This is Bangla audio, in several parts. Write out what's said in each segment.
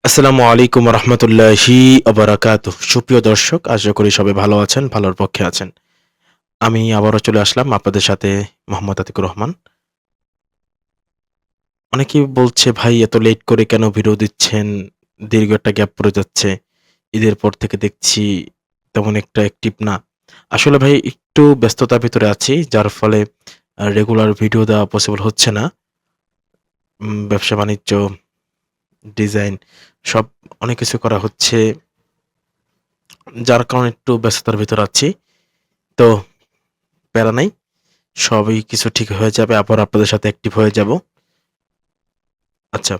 আসসালামু আলাইকুম রহমতুল্লাহি আবরাকাতুহ। সুপ্রিয় দর্শক, আশা করি সবাই ভালো আছেন, ভালোর পক্ষে আছেন। আমি আবারও চলে আসলাম আপনাদের সাথে, মোহাম্মদ আতিকুর রহমান। অনেকেই বলছে, ভাই এত লেট করে কেন ভিডিও দিচ্ছেন, দীর্ঘ একটা গ্যাপ পড়ে যাচ্ছে, ঈদের পর থেকে দেখছি তেমন একটা অ্যাক্টিভ না। আসলে ভাই একটু ব্যস্ততার ভিতরে আছি, যার ফলে রেগুলার ভিডিও দেওয়া পসিবল হচ্ছে না। ব্যবসা বাণিজ্য, ডিজাইন সব অনেক কিছু করা হচ্ছে, যার কারণে একটু ব্যস্ততার ভিতরে আছি। তো প্যারা নাই, সবই কিছু ঠিক হয়ে যাবে, আবার আপনাদের সাথে অ্যাক্টিভ হয়ে যাব। আচ্ছা,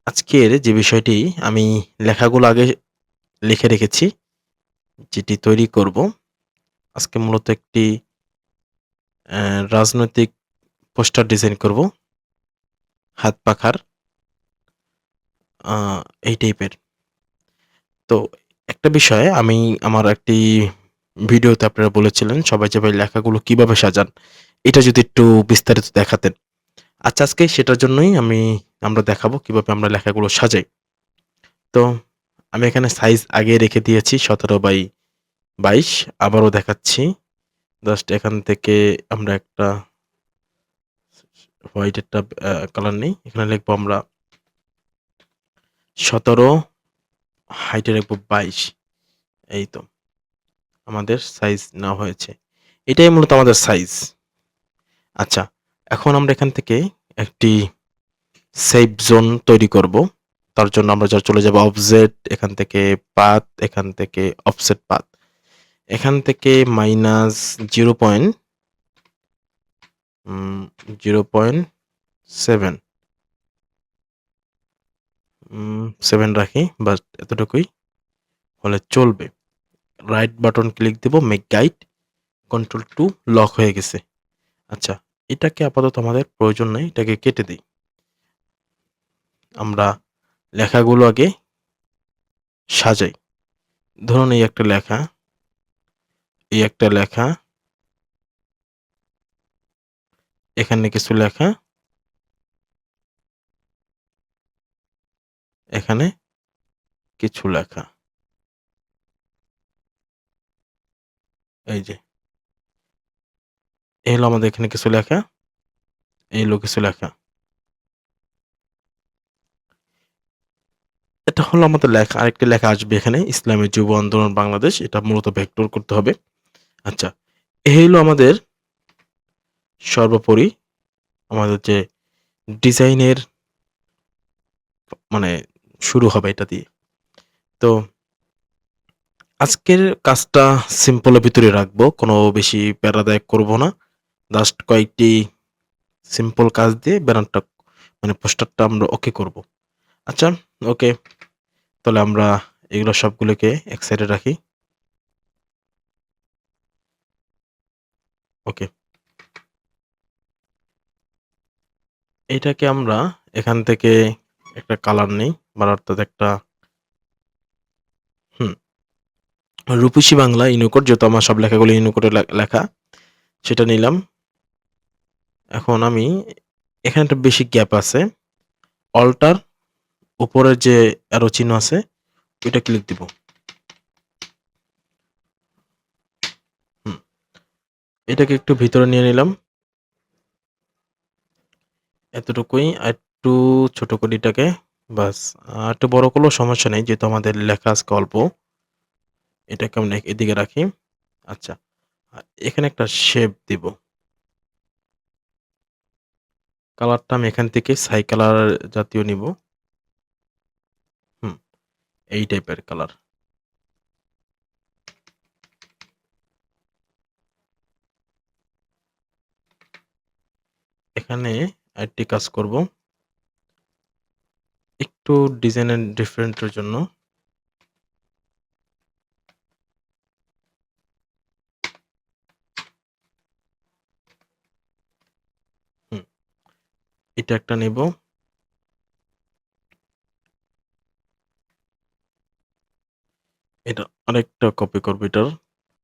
আজকের যে বিষয়টি, আমি লেখাগুলো আগে লিখে রেখেছি, যেটি তৈরি করব। আজকে মূলত একটি রাজনৈতিক পোস্টার ডিজাইন করব, হাত পাখার, এই টাইপের। তো একটা বিষয়, আমি আমার একটি ভিডিওতে আপনারা বলেছিলেন সবাই যে ভাই লেখাগুলো কিভাবে সাজান, এটা যদি একটু বিস্তারিত দেখাতেন। আচ্ছা, আজকে সেটার জন্যই আমরা দেখাবো কিভাবে আমরা লেখাগুলো সাজাই। তো আমি এখানে সাইজ আগে রেখে দিয়েছি 17/22। আবারও দেখাচ্ছি। জাস্ট এখান থেকে আমরা একটা হোয়াইট একটা কালার নেই, এখানে লিখবো আমরা 17, হাইটে রাখবো 22। এই তো আমাদের সাইজ নেওয়া হয়েছে, এটাই মূলত আমাদের সাইজ। আচ্ছা, এখন আমরা এখান থেকে একটি সেভ জোন তৈরি করব। তার জন্য আমরা যা চলে যাব অবজেক্ট, এখান থেকে পাথ, এখান থেকে অফসেট পাথ, এখান থেকে মাইনাস 0.7 7 রাখি, বাট এতটুকুই হলে চলবে। রাইট বাটন ক্লিক দেব, মেক গাইড, কন্ট্রোল 2, লক হয়ে গেছে। আচ্ছা, এটাকে আপাতত আমাদের প্রয়োজন নেই, এটাকে কেটে দিই। আমরা লেখাগুলো আগে সাজাই। ধরুন এই একটা লেখা, এই একটা লেখা, এখানে কিছু লেখা, এখানে কিছু লেখা। এই যে এই হলো আমাদের এখানে কিছু লেখা, এই হলো কিছু লেখা। এটা হলো আমাদের লেখা। আরেকটা লেখা আসবে এখানে, ইসলামী যুব আন্দোলন বাংলাদেশ, এটা মূলত ভেক্টর করতে হবে। আচ্ছা, এই হলো আমাদের সর্বোপরি আমাদের যে ডিজাইনের মানে শুরু হবে এটা দিয়ে। তো আজকের কাজটা সিম্পলের ভিতরে রাখবো, কোনো বেশি প্যারাদায়ক করব না। জাস্ট কয়েকটি সিম্পল কাজ দিয়ে ব্যানারটা পোস্টারটা আমরা ওকে করব। আচ্ছা, ওকে, তাহলে আমরা এগুলো সবগুলোকে এক সাইডে রাখি। ওকে, এইটাকে আমরা এখান থেকে একটা কালার নেই, বা অর্থাৎ একটা হুম রূপসী বাংলা ইউনিকোড, যেহেতু আমার সব লেখাগুলো ইউনিকোডে লেখা, সেটা নিলাম। এখন আমি এখানে একটা বেশি গ্যাপ আছে, অল্টার উপরের যে অ্যারো চিহ্ন আছে ওইটা ক্লিক দিব। হুম এটাকে একটু ভিতরে নিয়ে নিলাম, এতটুকুই। একটু ছোট করি এটাকে, বাস। একটু বড় করলেও সমস্যা নেই, যেহেতু আমাদের লেখা আজকে অল্প। এটাকে আমরা এদিকে রাখি। আচ্ছা, এখানে একটা শেপ দিব। কালারটা আমি এখান থেকে ছাই কালার জাতীয় নিব। হুম এই টাইপের কালার। এখানে আরেকটি কাজ করব, একটু ডিজাইনের ডিফারেন্টের জন্য। হুম এটা একটা নেব, এটা আরেকটা কপি করব এটার।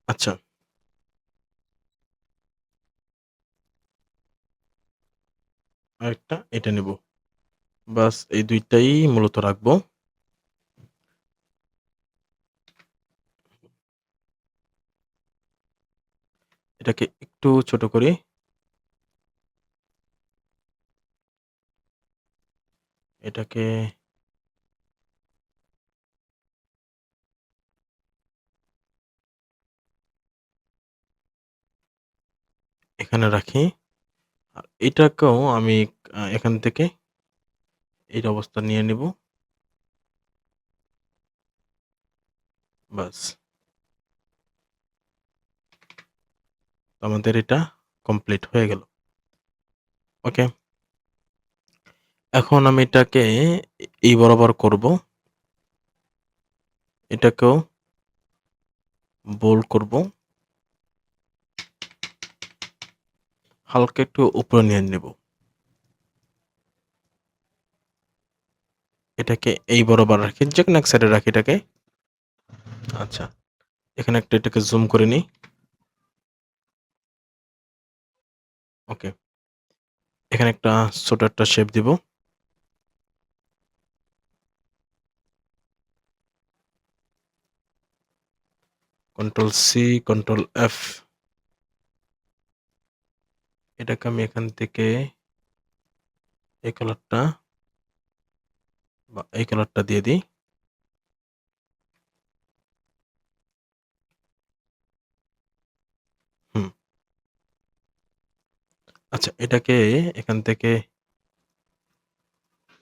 আচ্ছা, আরেকটা এটা নেব। বাস এই দুইটাই মূলত রাখবো। এটাকে একটু ছোট করি। এটাকে এখানে রাখি। আর এটাকেও আমি এখান থেকে এই অবস্থা নিয়ে নিব। বাস। আমাদের এটা কমপ্লিট হয়ে গেল। ওকে। এখন আমি এটাকে এই বরাবর করব। এটাকেও বোল্ড করব। হালকা একটু উপরে নিয়ে নেব। এটাকে এই বরাবর রাখি, যেকোনো এক সাইডে রাখি এটাকে। আচ্ছা, এখানে একটা এটাকে জুম করে নিই। ওকে, এখানে একটা ছোট একটা শেপ দিব। Control C, control F. এটাকে আমি এখান থেকে এই কালারটা বা এই কালারটা দিয়ে দিই। হুম। আচ্ছা, এটাকে এখান থেকে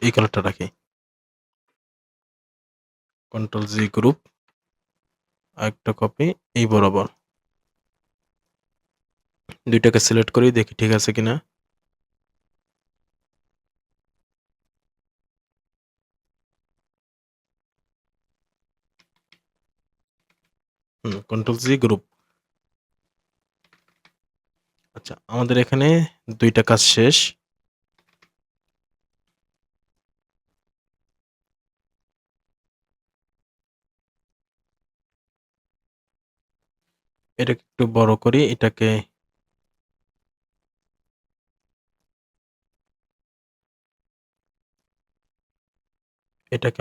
এই কালারটা রাখি। কন্ট্রোল জি গ্রুপ, আরেকটা কপি এই বরাবর। দুইটাকে সিলেক্ট করি, দেখি ঠিক আছে কিনা। কন্ট্রোল জি গ্রুপ। আচ্ছা, আমাদের এখানে দুইটা কাজ শেষ। এটাকে একটু বড় করি। এটাকে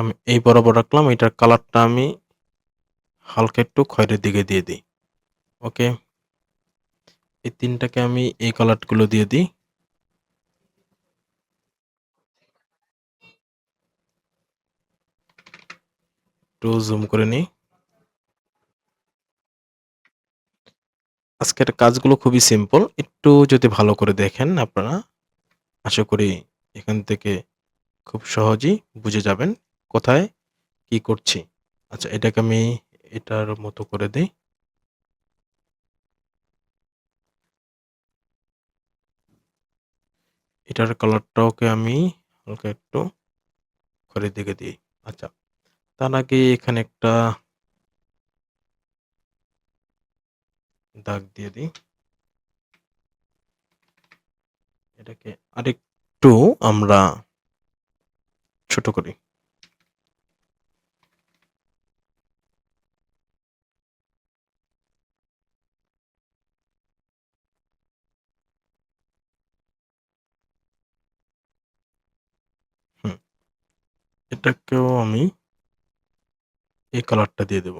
আমি এই বরাবর রাখলাম। এটার কালারটা আমি হালকা একটু খয়েরির দিকে দিয়ে দিই। ওকে, এই তিনটাকে আমি এই কালারগুলো দিয়ে দিই। একটু জুম করে নিই। আজকের কাজগুলো খুবই সিম্পল। একটু যদি ভালো করে দেখেন আপনারা, আশা করি এখান থেকে খুব সহজেই বুঝে যাবেন কোথায় কি করছি। আচ্ছা, এটাকে আমি এটার মতো করে দেই। এটার কালারটাকে আমি হালকা একটু খয়েরির দিকে দিই। আচ্ছা, তার আগে এখানে একটা দাগ দিয়ে দিই। এটাকে আরেকটু আমরা ছোট করি। হুম, এটাকেও আমি এই কালারটা দিয়ে দেব।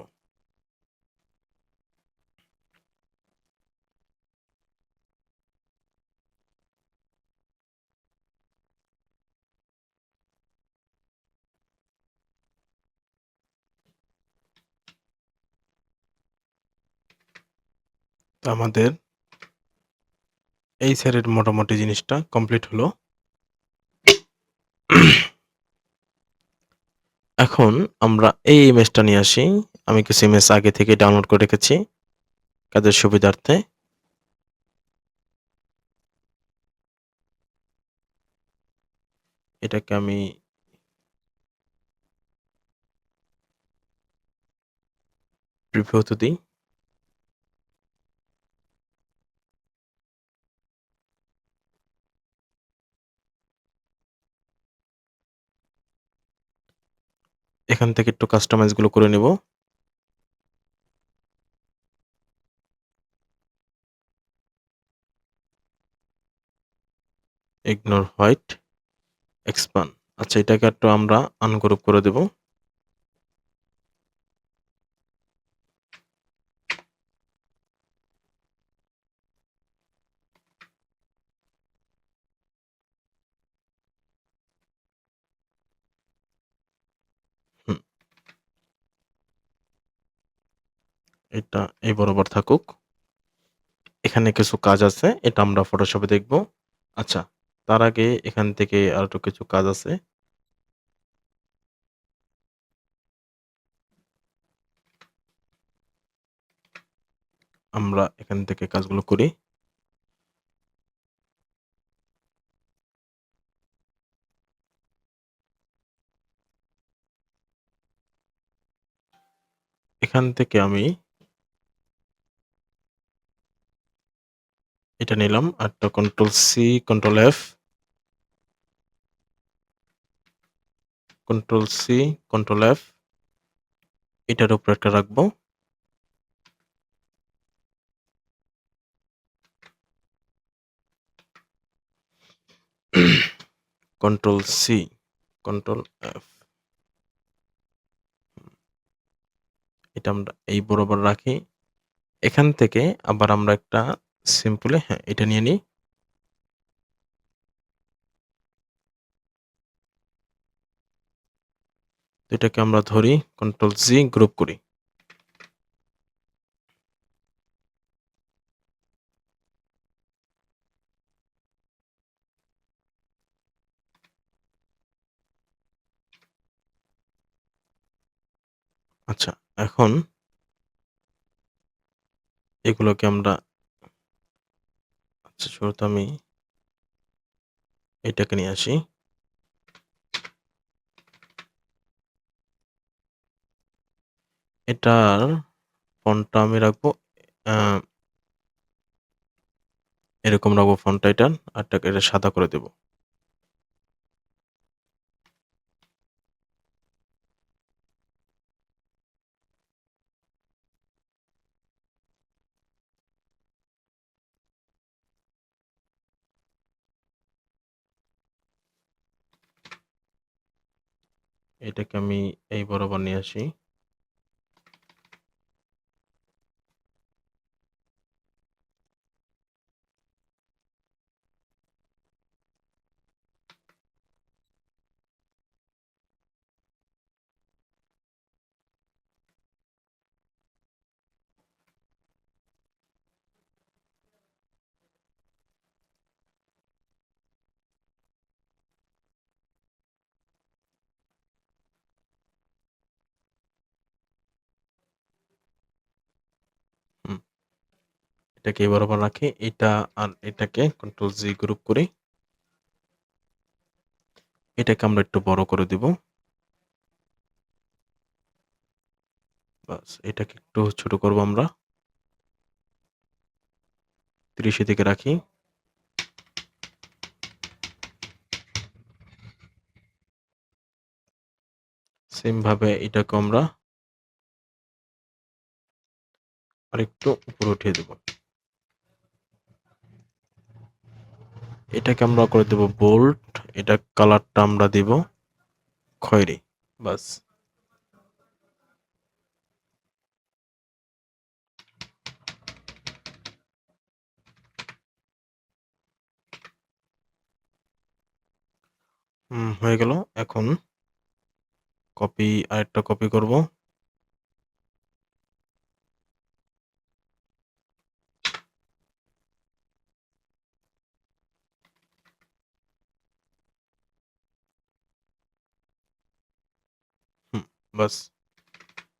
তো আমাদের এই সাইডের মোটামুটি জিনিসটা কমপ্লিট হলো। এখন আমরা এই ইমেজটা নিয়ে আসি। আমি কিছু ইমেজ আগে থেকে ডাউনলোড করে রেখেছি কাজের সুবিধার্থে। এটাকে আমি প্রিভিউতে দিই। এখান থেকে একটু কাস্টমাইজ গুলো করে নেব। Ignore white, expand. আচ্ছা, এটাকে একটু আমরা আনগ্রুপ করে দেব। এটা এই বরাবর থাকুক। এখানে কিছু কাজ আছে। এটা আমরা Photoshop এ দেখব। আচ্ছা, তার আগে এখান থেকে আরেকটু কিছু কাজ আছে। আমরা এখান থেকে কাজগুলো করি। এখান থেকে আমি এটা নিলাম। আরেকটা Ctrl+C, Ctrl+F, Ctrl+C, Ctrl+F এটার উপর একটা রাখবো। Ctrl+C, Ctrl+F এটা আমরা এই বরাবর রাখি। এখান থেকে আবার আমরা একটা সিম্পলি এটা নিয়ে নিই। এটাকে আমরা ধরি, Ctrl+G গ্রুপ করি। আচ্ছা, এখন এগুলোকে আমরা শুরুতে আমি এটাকে নিয়ে আসি। এটার ফন্টটা আমি রাখবো আ এরকম রাখবো ফন্টটা এটার। আর এটা সাদা করে দেব। এটাকে আমি এই বরাবর নিয়ে আসি। হুম, এটাকে এই বরাবর রাখি। এটা আর এটাকে Ctrl+G গ্রুপ করি। এটাকে আমরা একটু বড় করে দিব। বাস, এটাকে একটু ছোট করব আমরা। 30 এর দিকে রাখি। সেম ভাবে এটাকে আমরা আরেকটু উপরে উঠিয়ে দেব। এটাকে আমরা করে দেব বোল্ড। এটা কালারটা আমরা দিব খয়েরি। বাস। হয়ে গেল। এখন আরেকটা কপি করব। বাস,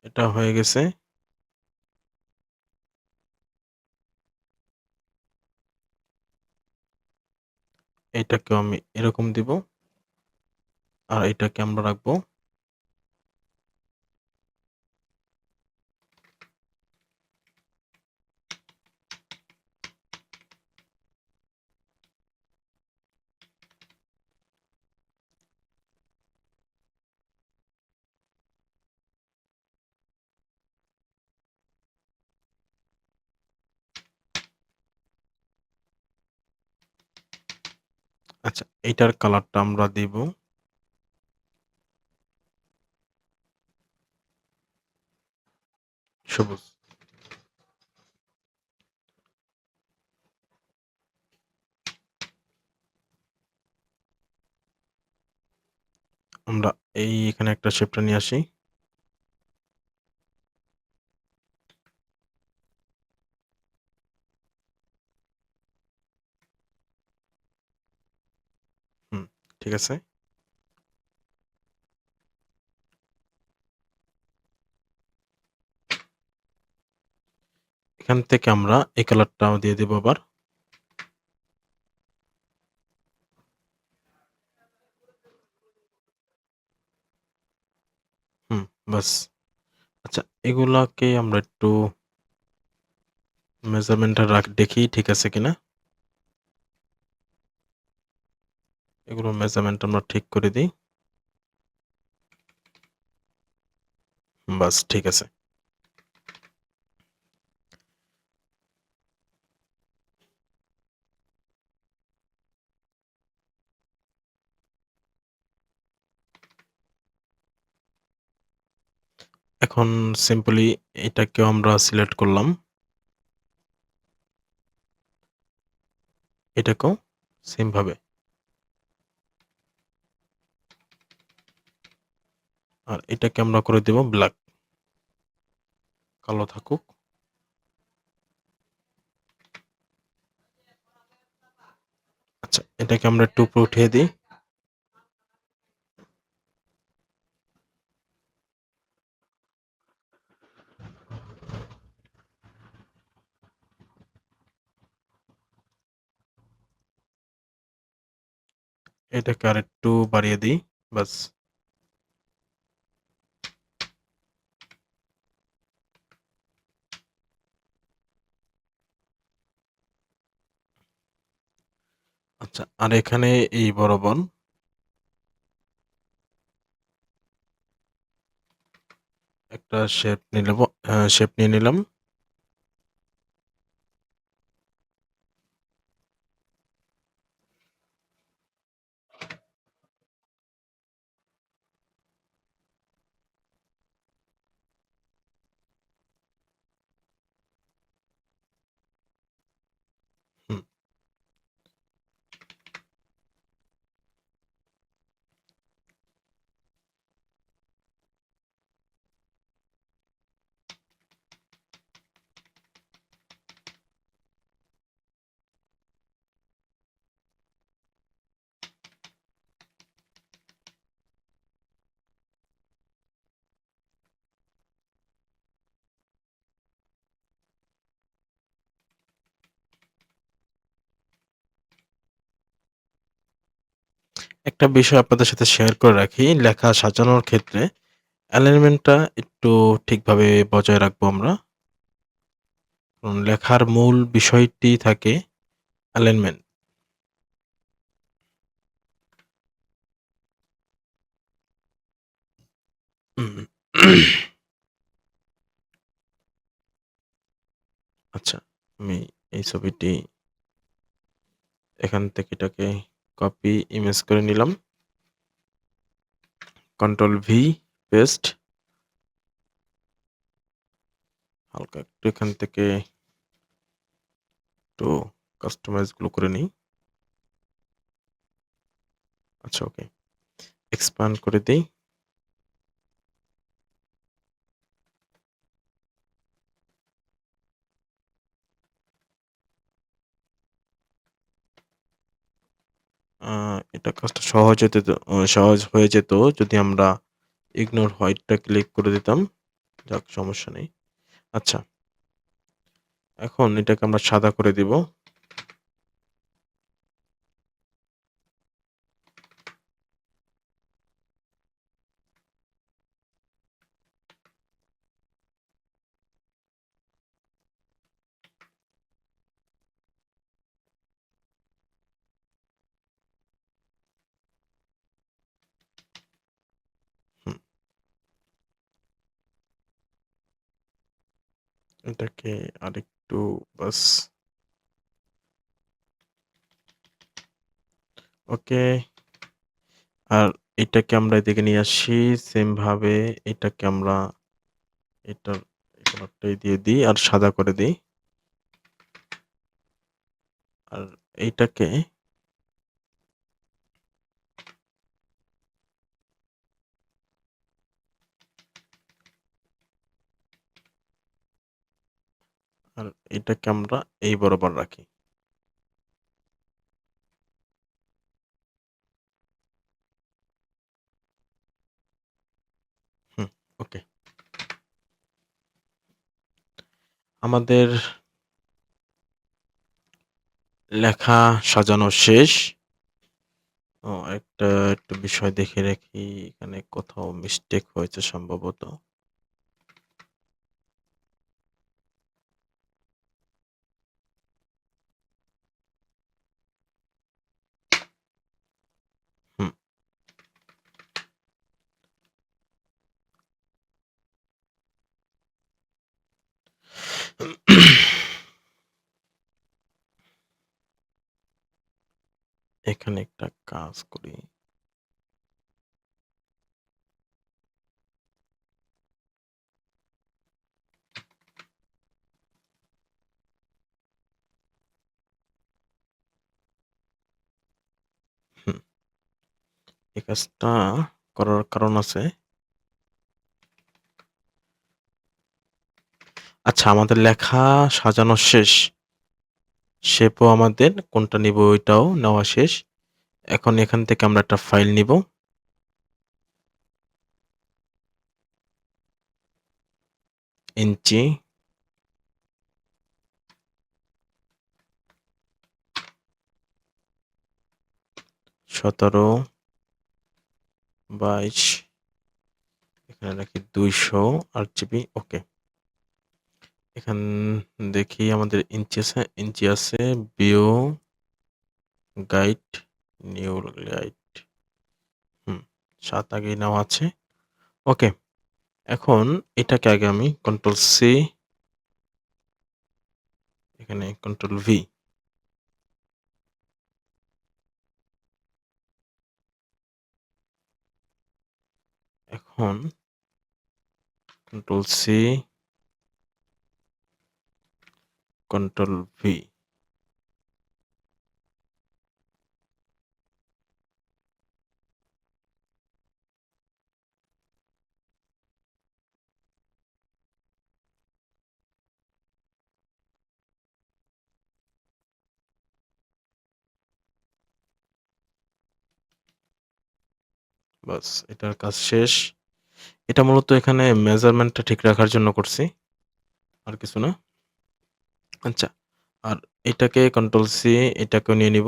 এটা হয়ে গেছে। এটাকেও আমি এরকম দিব। আর এটাকে আমরা রাখবো। আচ্ছা, এইটার কালারটা আমরা দিব সবুজ। আমরা এখানে একটা শেপটা নিয়ে আসি। ঠিক আছে? এখান থেকে আমরা এই কালারটাও দিয়ে দেব আবার। হুম, বাস। আচ্ছা, এগুলাকে আমরা একটু মেজারমেন্টটা দেখি ঠিক আছে কিনা। এগুলোর মেজারমেন্ট আমরা ঠিক করে দিই। বাস ঠিক আছে। এখন সিম্পলি এটাকেও আমরা সিলেক্ট করলাম। এটাকেও সেম ভাবে। আর এটাকে আমরা করে দেব ব্ল্যাক। কালো থাকুক। আচ্ছা, এটাকে আমরা একটু উপরে উঠিয়ে দিই। এটাকে আরেকটু বাড়িয়ে দিই। বাস। আচ্ছা, আর এখানে এই বরাবর একটা শেপ নিয়ে নিলাম। হুম, একটা বিষয় আপনাদের সাথে শেয়ার করে রাখি। লেখা সাজানোর ক্ষেত্রে অ্যালাইনমেন্টটা একটু ঠিকভাবে বজায় রাখবো আমরা। কারণ লেখার মূল বিষয়টি থাকে অ্যালাইনমেন্ট। হুম। আচ্ছা, আমি এই ছবিটি এখান থেকে এটাকে কপি ইমেজ করে নিলাম। Control V paste. হালকা একটু এখান থেকে একটু কাস্টমাইজ গুলো করে নিই। আচ্ছা, ওকে। এক্সপান্ড করে দেই। এটা কাজটা সহজ হয়ে যেত যদি আমরা ইগনোর হোয়াইটটা ক্লিক করে দিতাম। যাক, সমস্যা নেই। আচ্ছা, এখন এটাকে আমরা সাদা করে দিব। হুম, এটাকে আরেকটু বাস। ওকে। আর এটাকে আমরা এদিকে নিয়ে আসি। সেম ভাবে এটাকে আমরা এটার এই কালারটাই দিয়ে দিই আর সাদা করে দিই। আর এইটাকে আর এটাকে আমরা এই বরাবর রাখি। আমাদের লেখা সাজানো শেষ। একটু বিষয় দেখে রাখি, এখানে কোথাও মিস্টেক হয়েছে সম্ভবত। হুম। এখানে একটা কাজ করি। হুম, এই কাজটা করার কারণ আছে। আচ্ছা, আমাদের লেখা সাজানো শেষ। শেপও আমাদের কোনটা নিব ওইটাও নেওয়া শেষ। এখন এখান থেকে আমরা একটা ফাইল নিব। ইঞ্চি, 17/22, এখানে রাখি 200 RGB। ওকে। এখান দেখি আমাদের ইঞ্চি আছে, ভিউ গাইড, নিউ গাইড। 7 আগেই নেওয়া আছে। ওকে। এখন এটাকে আগে আমি কন্ট্রোল সি, এখানে কন্ট্রোল ভি। এখন কন্ট্রোল সি, কন্ট্রোল ভি। বাস, এটার কাজ শেষ। এটা মূলত এখানে মেজারমেন্টটা ঠিক রাখার জন্য করছি, আর কিছু না। আচ্ছা, আর এটাকে কন্ট্রোল সি, এটাকেও নিয়ে নিব।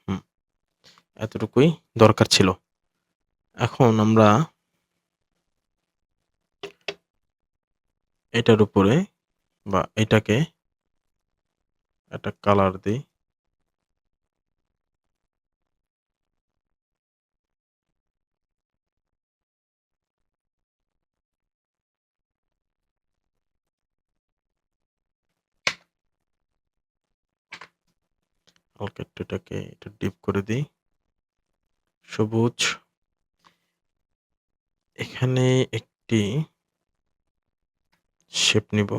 হুম, এতটুকুই দরকার ছিল। এখন আমরা এটার উপরে বা এটাকে একটা কালার দিই। হালকা একটু এটাকে একটু ডিপ করে দিই, সবুজ। এখানে একটি শেপ নিব।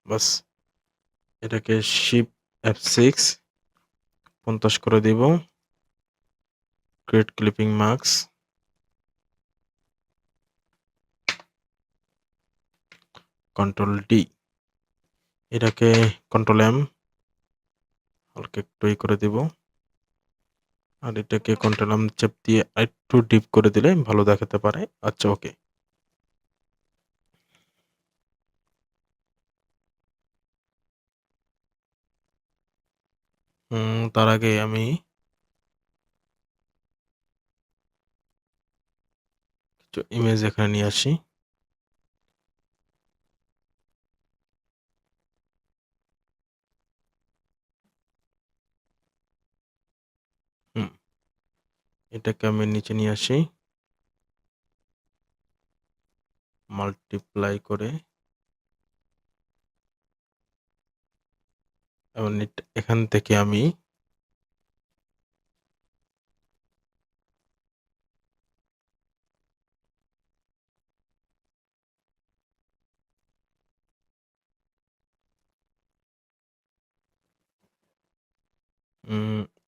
বাস, এটাকে শিফট F6 50 করে দিব। Create clipping marks, control D. এটাকে কন্ট্রোল এম, হালকা একটু করে দিব। আর এটাকে কন্ট্রোল এম চেপ দিয়ে একটু ডিপ করে দিলে ভালো দেখাতে পারে। আচ্ছা, ওকে। তার আগে আমি কিছু ইমেজ এখানে নিয়ে আসি। এটাকে আমি নিচে নিয়ে আসি, মাল্টিপ্লাই করে। এবং এখান থেকে আমি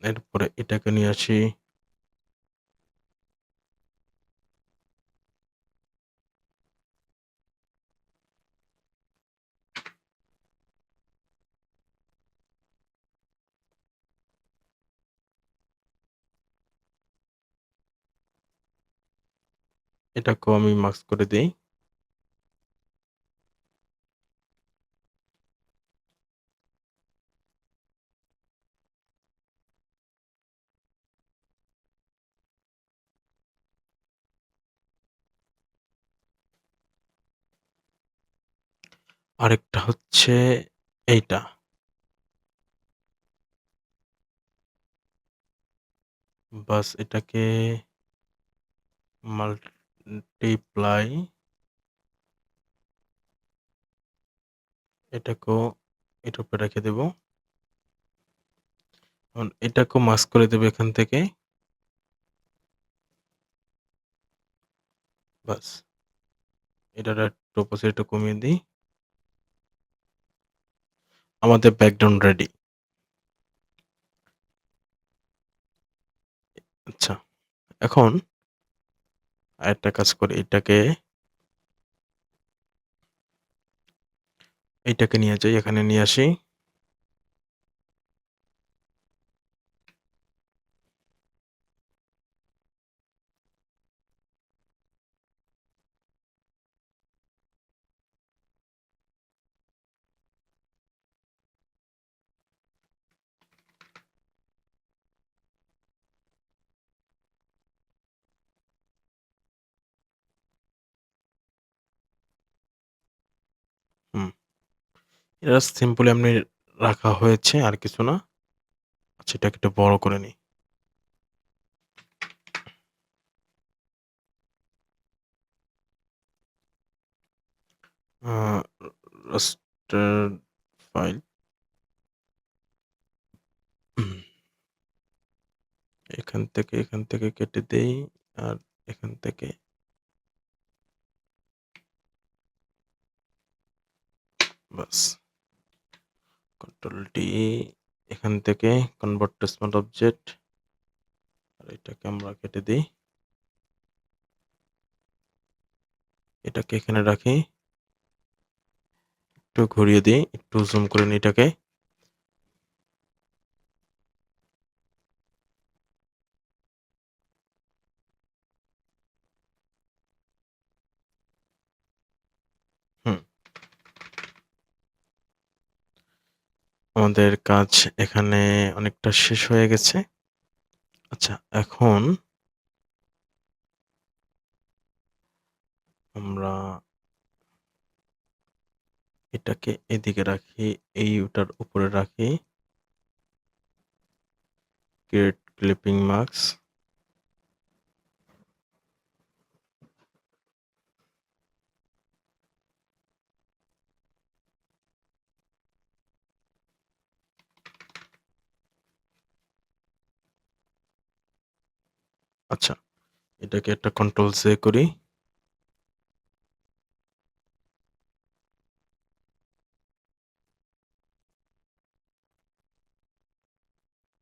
এরপরে এটাকে নিয়ে আসি, এটাকেও আমি মাস্ক করে দেই। আরেকটা হচ্ছে এইটা। বাস এটাকে মাল্টিপ্লাই এটাকেও এটার উপরে রেখে দেব। এখন এটাকেও মাস্ক করে দেব এখান থেকে। বাস এটার একটু অপোজিটটা কমিয়ে দিই। আমাদের ব্যাকগ্রাউন্ড রেডি। আচ্ছা, এখন আরেকটা কাজ করি, এইটাকে নিয়ে যাই, এখানে নিয়ে আসি। হুম, এটা সিম্পলি এমনি রাখা হয়েছে, আর কিছু না। আচ্ছা, এটাকে একটু বড় করে নিই। রাস্টার ফাইল এখান থেকে কেটে দেই, আর এখান থেকে বাস কন্ট্রোল ডি, এখান থেকে কনভার্ট টু স্মার্ট অবজেক্ট, আর এটাকে আমরা কেটে দিই। এটাকে এখানে রাখি, একটু ঘুরিয়ে দিই, একটু জুম করে নিই এটাকে। হুম, আমাদের কাজ এখানে অনেকটা শেষ হয়ে গেছে। আচ্ছা, এখন আমরা এটাকে এদিকে রাখি, ওটার উপরে রাখি। Create clipping mask. আচ্ছা, এটাকে একটা কন্ট্রোল সে করি।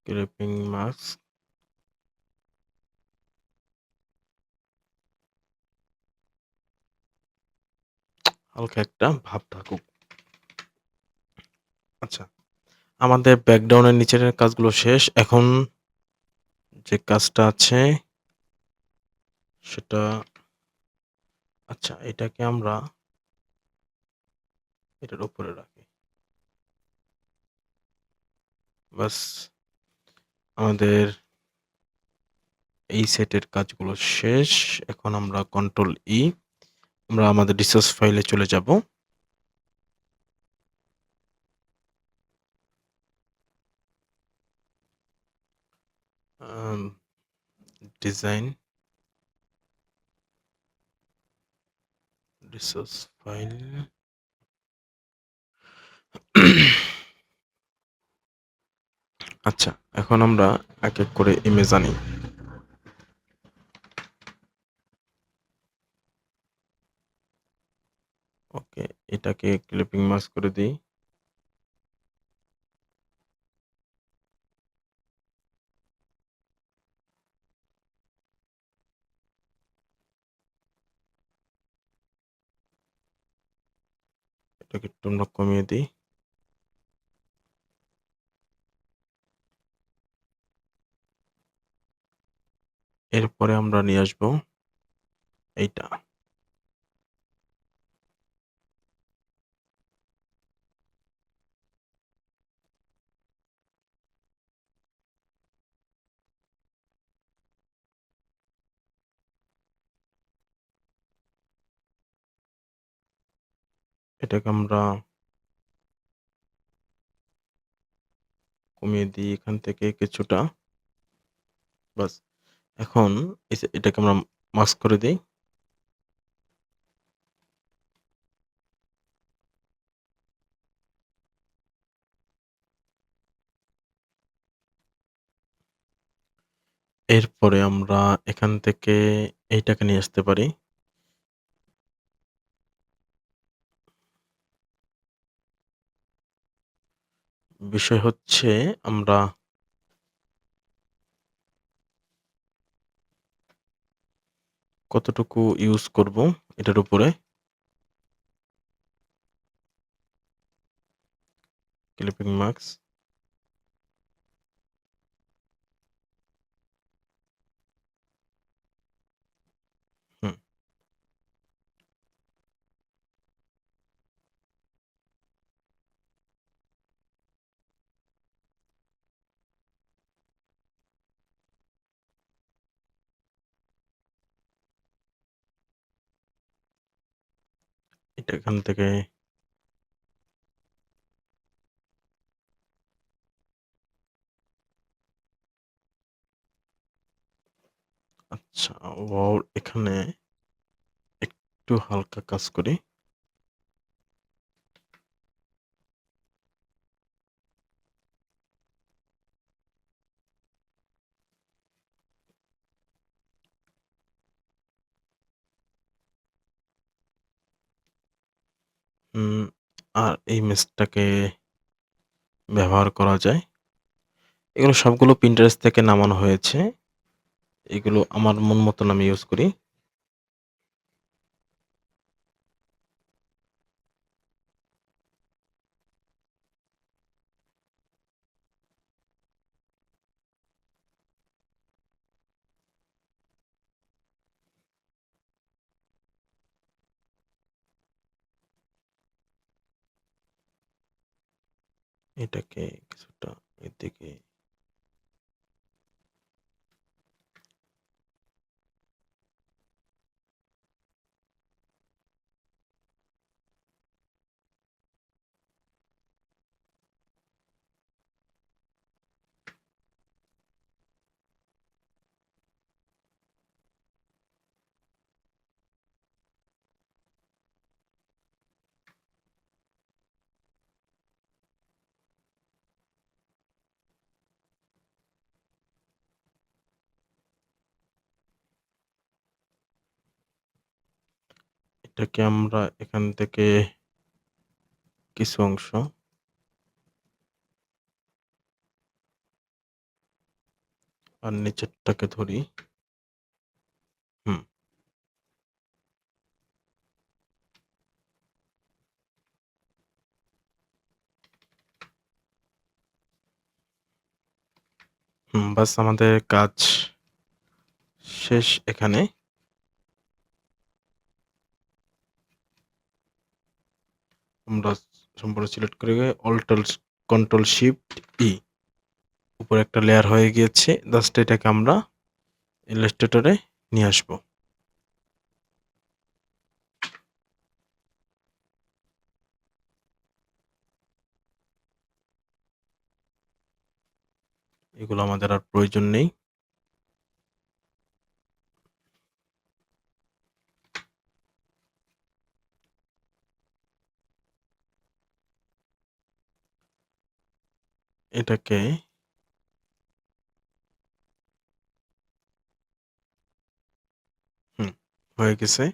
ক্লিপিং মাস্ক, হালকা একটা ভাব থাকুক। আচ্ছা, আমাদের ব্যাকগ্রাউন্ডের নিচের কাজগুলো শেষ। এখন যে কাজটা আছে সেটা, আচ্ছা, এটাকে আমরা এটার উপরে রাখি। বাস আমাদের এই সেটের কাজগুলো শেষ। এখন আমরা কন্ট্রোল ই, আমরা আমাদের রিসোর্স ফাইলে চলে যাব। Design, resource file. আচ্ছা, এখন আমরা এক এক করে ইমেজ আনি। ওকে, এটাকে ক্লিপিং মাস্ক করে দিই। এটাকে একটু আমরা কমিয়ে দিই। এরপরে আমরা নিয়ে আসবো এইটা। এটাকে আমরা কমিয়ে দিই এখান থেকে কিছুটা। বাস। এখন এটাকে আমরা মাস্ক করে দেই। এরপরে আমরা এখান থেকে এইটাকে নিয়ে আসতে পারি। বিষয় হচ্ছে আমরা কতটুকু ইউজ করব এটার উপরে। Clipping mask. হুম। এটা এখান থেকে আচ্ছা, এখানে একটু হালকা কাজ করি। আর এই ইমেজটাকে ব্যবহার করা যায়। এগুলো সবগুলো Pinterest থেকে নামানো হয়েছে। এগুলো আমার মন মতন আমি ইউজ করি। এটাকে কিছুটা এদিকে এটাকে আমরা এখান থেকে কিছু অংশ আর নিচেরটাকে ধরি। হুম, বাস আমাদের কাজ শেষ এখানে। আমরা সম্পূর্ণ সিলেক্ট করে কন্ট্রোল শিফট ই। উপরে একটা লেয়ার হয়ে গিয়েছে। জাস্ট এটাকে আমরা ইলাস্ট্রেটরে নিয়ে আসবো। এগুলো আমাদের আর প্রয়োজন নেই। এটাকে হয়ে গেছে।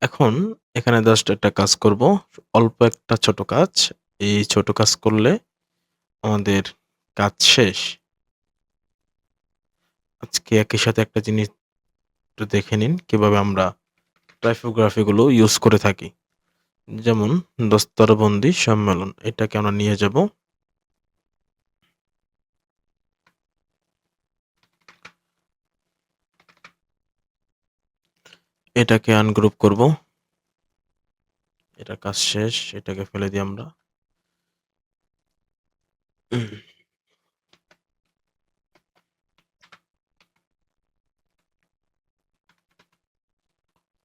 এখন এখানে জাস্ট একটা কাজ করব। অল্প একটা ছোট কাজ। এই ছোট কাজ করলে আমাদের কাজ শেষ। আজকে একই সাথে একটা জিনিস একটু দেখে নিন কিভাবে আমরা টাইপোগ্রাফি গুলো ইউজ করে থাকি। যেমন দস্তরবন্দি সম্মেলন। এটাকে আমরা নিয়ে যাব। এটাকে আনগ্রুপ করব। এটার কাজ শেষ। এটাকে ফেলে দিই আমরা।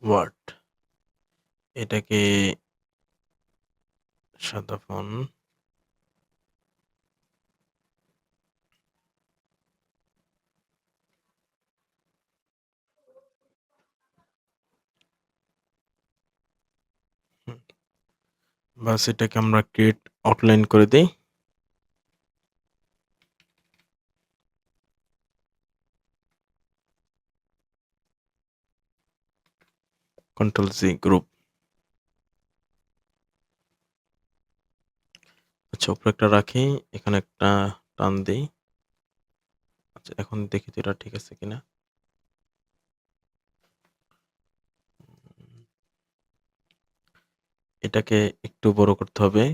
ওয়ার্ড। এটাকে সাদা ফোন। বাস এটাকে আমরা ক্রিয়েট আউটলাইন করে দিই। কন্ট্রোল জি গ্রুপ। আচ্ছা, উপরে একটা রাখি, এখানে একটা টান দিই। আচ্ছা, এখন দেখি তো এটা ঠিক আছে কিনা। এটাকে একটু বড় করতে হবে।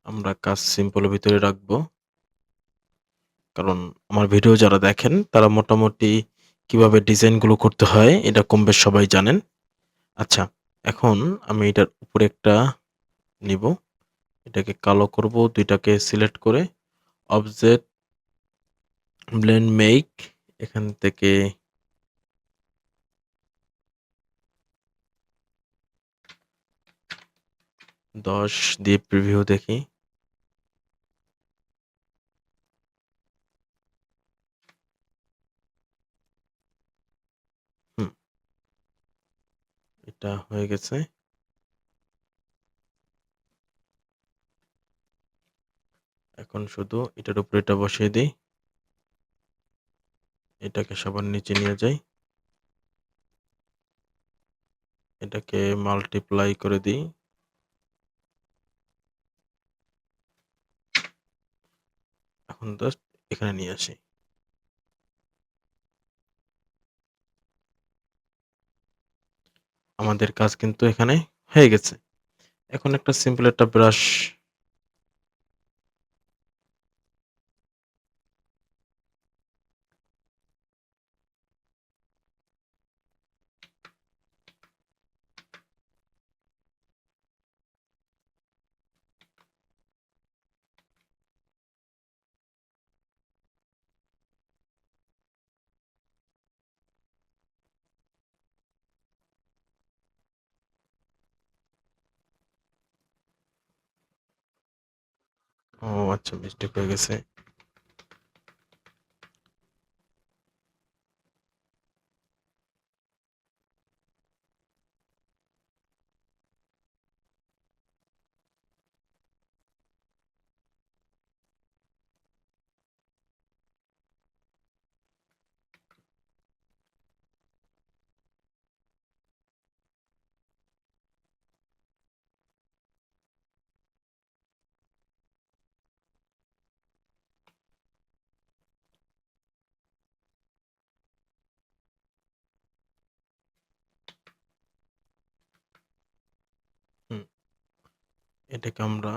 আমরা কাজ সিম্পলের ভিতরে রাখবো, কারণ আমার ভিডিও যারা দেখেন তারা মোটামুটি কিভাবে ডিজাইনগুলো করতে হয় এটা কম বেশ সবাই জানেন। আচ্ছা, এখন আমি এটার উপরে একটা নিব, এটাকে কালো করব, দুইটাকে সিলেক্ট করে অবজেক্ট ব্লেন্ড মেক, এখান থেকে দশ দিয়ে প্রিভিউ দেখি। হুম, এটা হয়ে গেছে। এখন শুধু এটার উপরে এটা বসিয়ে দিই, এটাকে সবার নিচে নিয়ে যাই, এটাকে মাল্টিপ্লাই করে দিই। এখন জাস্ট এখানে নিয়ে আসি। আমাদের কাজ কিন্তু এখানে হয়ে গেছে। এখন একটা সিম্পল একটা ব্রাশ। ও আচ্ছা, মিস্টেক হয়ে গেছে। হুম, এটাকে আমরা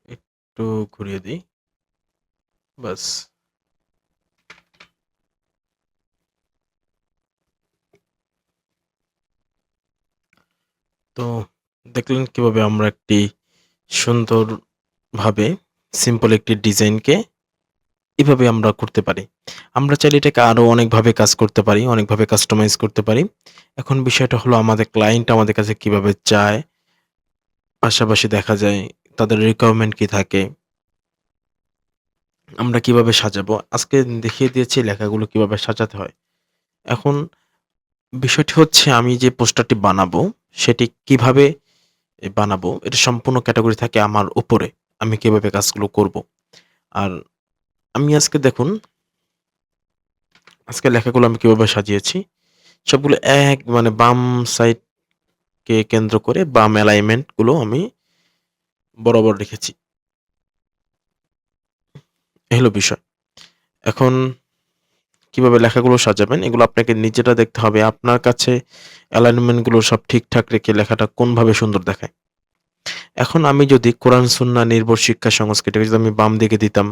একটু ঘুরিয়ে দিই, বাস। তো দেখলেন কিভাবে আমরা একটি সুন্দরভাবে সিম্পল একটি ডিজাইনকে এভাবে আমরা করতে পারি। আমরা চাইলে এটাকে আরো অনেকভাবে কাজ করতে পারি, অনেকভাবে কাস্টমাইজ করতে পারি। এখন বিষয়টা হলো আমাদের ক্লায়েন্ট আমাদের কাছে কিভাবে চায়, পাশাপাশি দেখা যায় তাদের রিকোয়ারমেন্ট কি থাকে, আমরা কিভাবে সাজাবো। আজকে দেখিয়ে দিয়েছি লেখাগুলো কিভাবে সাজাতে হয়। এখন বিষয়টি হচ্ছে আমি যে পোস্টারটি বানাবো সেটি কিভাবে বানাবো এটা সম্পূর্ণ ক্যাটাগরি থাকে আমার উপরে। আমি কিভাবে কাজগুলো করব। আর আমি আজকে দেখুন, আজকে লেখাগুলো আমি কিভাবে সাজিয়েছি। সবগুলো এক মানে বাম সাইডকে কেন্দ্র করে বাম অ্যালাইনমেন্ট গুলো আমি বরাবর রেখেছি। এই হলো বিষয়। এখন কিভাবে লেখাগুলো সাজাবেন এগুলো আপনাকে নিজেরা দেখতে হবে। আপনার কাছে অ্যালাইনমেন্ট গুলো সব ঠিকঠাক রেখে লেখাটা কোনভাবে সুন্দর দেখায়। এখন আমি যদি কোরআন সুন্নাহ নির্ভর শিক্ষা সংস্কৃতিকে যদি আমি বাম দিকে দিতাম,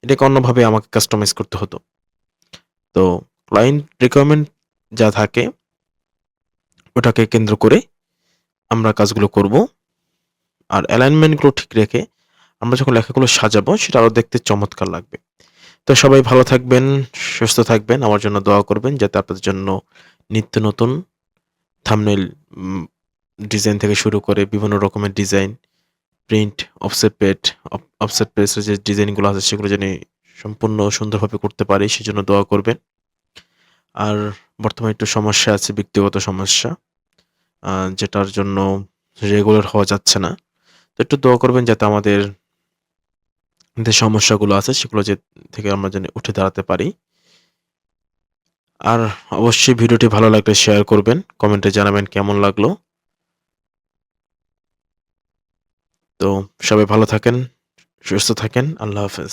এটাকে অন্যভাবে আমাকে কাস্টমাইজ করতে হতো। তো ক্লায়েন্ট রিকোয়ারমেন্ট যা থাকে ওটাকে কেন্দ্র করে আমরা কাজগুলো করব। আর অ্যালাইনমেন্ট গুলো ঠিক রেখে আমরা যখন লেখাগুলো সাজাবো সেটা আরো দেখতে চমৎকার লাগবে। তো সবাই ভালো থাকবেন, সুস্থ থাকবেন। আমার জন্য দোয়া করবেন যাতে আপনাদের জন্য নিত্য নতুন থাম্বনেইল ডিজাইন থেকে শুরু করে বিভিন্ন রকমের design, print, offset page, offset পেজের যে ডিজাইনগুলো আছে সেগুলো জানি সম্পূর্ণ সুন্দরভাবে করতে পারি সেজন্য দোয়া করবেন। আর বর্তমানে একটু সমস্যা আছে, ব্যক্তিগত সমস্যা, যেটার জন্য রেগুলার হওয়া যাচ্ছে না। তো একটু দোয়া করবেন যাতে আমাদের যে সমস্যাগুলো আছে সেগুলো থেকে আমরা যেন উঠে দাঁড়াতে পারি। আর অবশ্যই ভিডিওটি ভালো লাগলে শেয়ার করবেন, কমেন্টে জানাবেন কেমন লাগলো। তো সবাই ভালো থাকেন, সুস্থ থাকেন। আল্লাহ হাফেজ।